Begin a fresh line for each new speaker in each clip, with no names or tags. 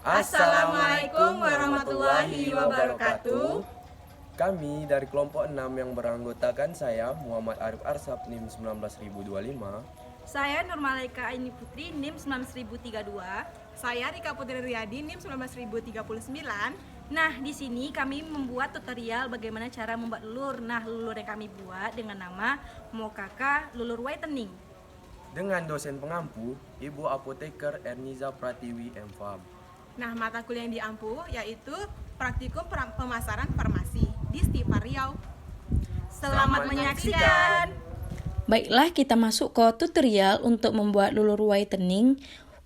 Assalamualaikum warahmatullahi wabarakatuh.
Kami dari kelompok 6 yang beranggotakan saya, Muhammad Arif Arsab, NIM 19025.
Saya Nurmalaika Aini Putri, NIM 19032.
Saya Rika Putri Riyadi, NIM 19039.
Nah, di sini kami membuat tutorial bagaimana cara membuat lulur. Nah, lulur yang kami buat dengan nama Mokaka Lulur Whitening.
Dengan dosen pengampu, Ibu Apoteker Erniza Pratiwi M.Fab.
Nah, mata kuliah yang diampu yaitu Praktikum Pemasaran Farmasi di Stipa Riau.
Selamat menyaksikan.
Baiklah, kita masuk ke tutorial untuk membuat lulur whitening.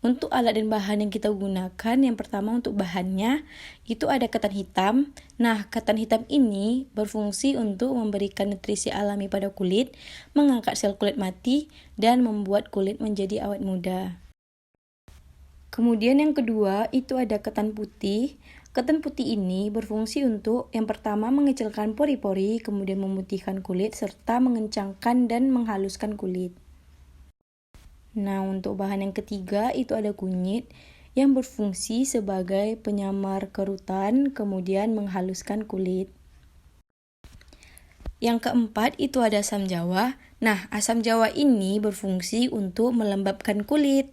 Untuk alat dan bahan yang kita gunakan, yang pertama untuk bahannya itu ada ketan hitam. Nah, ketan hitam ini berfungsi untuk memberikan nutrisi alami pada kulit, mengangkat sel kulit mati, dan membuat kulit menjadi awet muda. Kemudian yang kedua itu ada ketan putih. Ketan putih ini berfungsi untuk yang pertama mengecilkan pori-pori, kemudian memutihkan kulit, serta mengencangkan dan menghaluskan kulit. Nah, untuk bahan yang ketiga itu ada kunyit yang berfungsi sebagai penyamar kerutan, kemudian menghaluskan kulit. Yang keempat itu ada asam jawa. Nah, asam jawa ini berfungsi untuk melembabkan kulit.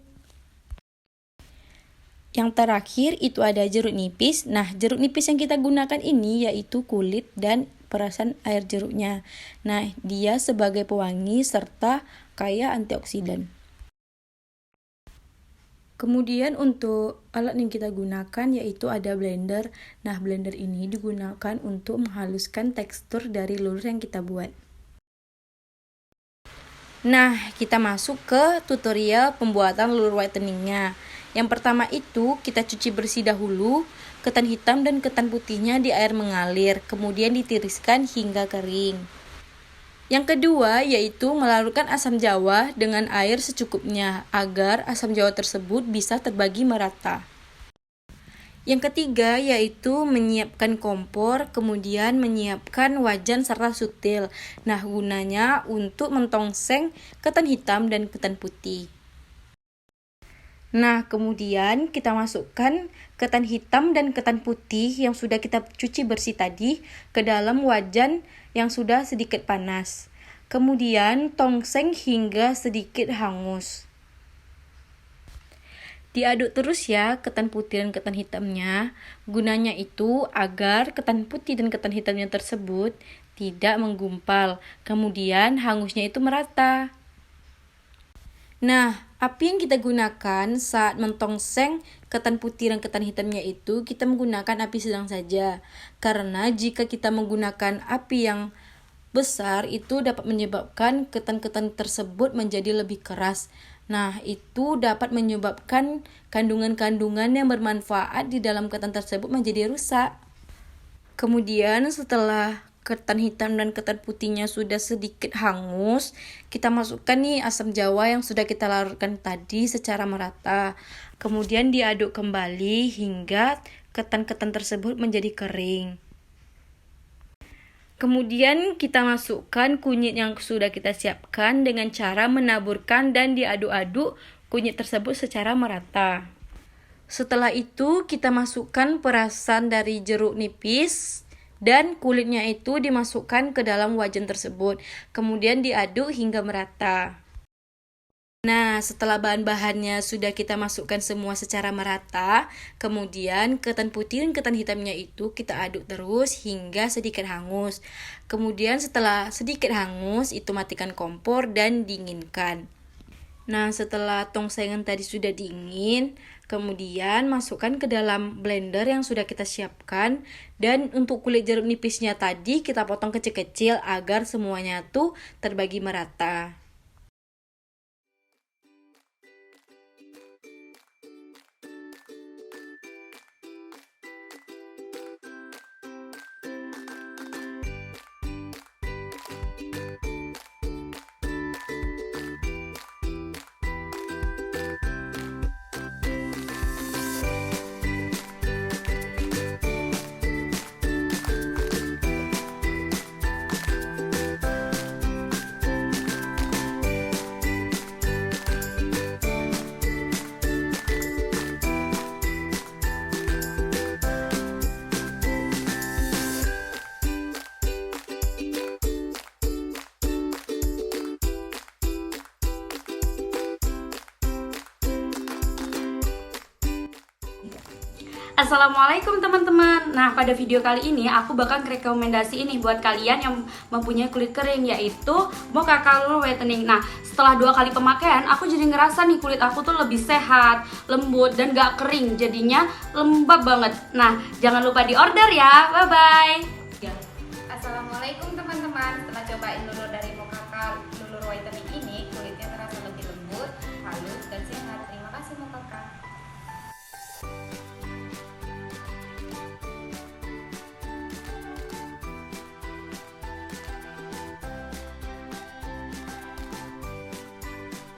Yang terakhir itu ada jeruk nipis. Nah, jeruk nipis yang kita gunakan ini yaitu kulit dan perasan air jeruknya. Nah, dia sebagai pewangi serta kaya antioksidan. Kemudian untuk alat yang kita gunakan yaitu ada blender. Nah, blender ini digunakan untuk menghaluskan tekstur dari lulur yang kita buat. Nah, kita masuk ke tutorial pembuatan lulur whiteningnya. Yang pertama itu kita cuci bersih dahulu ketan hitam dan ketan putihnya di air mengalir, kemudian ditiriskan hingga kering. Yang kedua yaitu melarutkan asam jawa dengan air secukupnya agar asam jawa tersebut bisa terbagi merata. Yang ketiga yaitu menyiapkan kompor, kemudian menyiapkan wajan serta sutil. Nah, gunanya untuk mentongseng ketan hitam dan ketan putih. Nah, kemudian kita masukkan ketan hitam dan ketan putih yang sudah kita cuci bersih tadi ke dalam wajan yang sudah sedikit panas. Kemudian tongseng hingga sedikit hangus. Diaduk terus ya ketan putih dan ketan hitamnya. Gunanya itu agar ketan putih dan ketan hitamnya tersebut tidak menggumpal. Kemudian hangusnya itu merata. Nah, api yang kita gunakan saat mentongseng ketan putih dan ketan hitamnya itu kita menggunakan api sedang saja. Karena jika kita menggunakan api yang besar itu dapat menyebabkan ketan-ketan tersebut menjadi lebih keras. Nah, itu dapat menyebabkan kandungan-kandungan yang bermanfaat di dalam ketan tersebut menjadi rusak. Kemudian setelah ketan hitam dan ketan putihnya sudah sedikit hangus, kita masukkan nih asam jawa yang sudah kita larutkan tadi secara merata. Kemudian diaduk kembali hingga ketan-ketan tersebut menjadi kering. Kemudian kita masukkan kunyit yang sudah kita siapkan dengan cara menaburkan dan diaduk-aduk kunyit tersebut secara merata. Setelah itu kita masukkan perasan dari jeruk nipis dan kulitnya itu dimasukkan ke dalam wajan tersebut. Kemudian diaduk hingga merata. Nah, setelah bahan-bahannya sudah kita masukkan semua secara merata, kemudian ketan putih dan ketan hitamnya itu kita aduk terus hingga sedikit hangus. Kemudian setelah sedikit hangus, itu matikan kompor dan dinginkan. Nah, setelah tongsengan tadi sudah dingin, kemudian masukkan ke dalam blender yang sudah kita siapkan. Dan untuk kulit jeruk nipisnya tadi kita potong kecil-kecil agar semuanya tuh terbagi merata. Assalamualaikum teman-teman. Nah, pada video kali ini aku bakal rekomendasi ini buat kalian yang mempunyai kulit kering, yaitu Mochaca Lure Whitening. Nah, setelah 2 kali pemakaian aku jadi ngerasa nih kulit aku tuh lebih sehat, lembut, dan gak kering, jadinya lembab banget. Nah, jangan lupa di order ya. Bye bye.
Assalamualaikum teman-teman. Setelah cobain lulur dari Mochaca Lure Whitening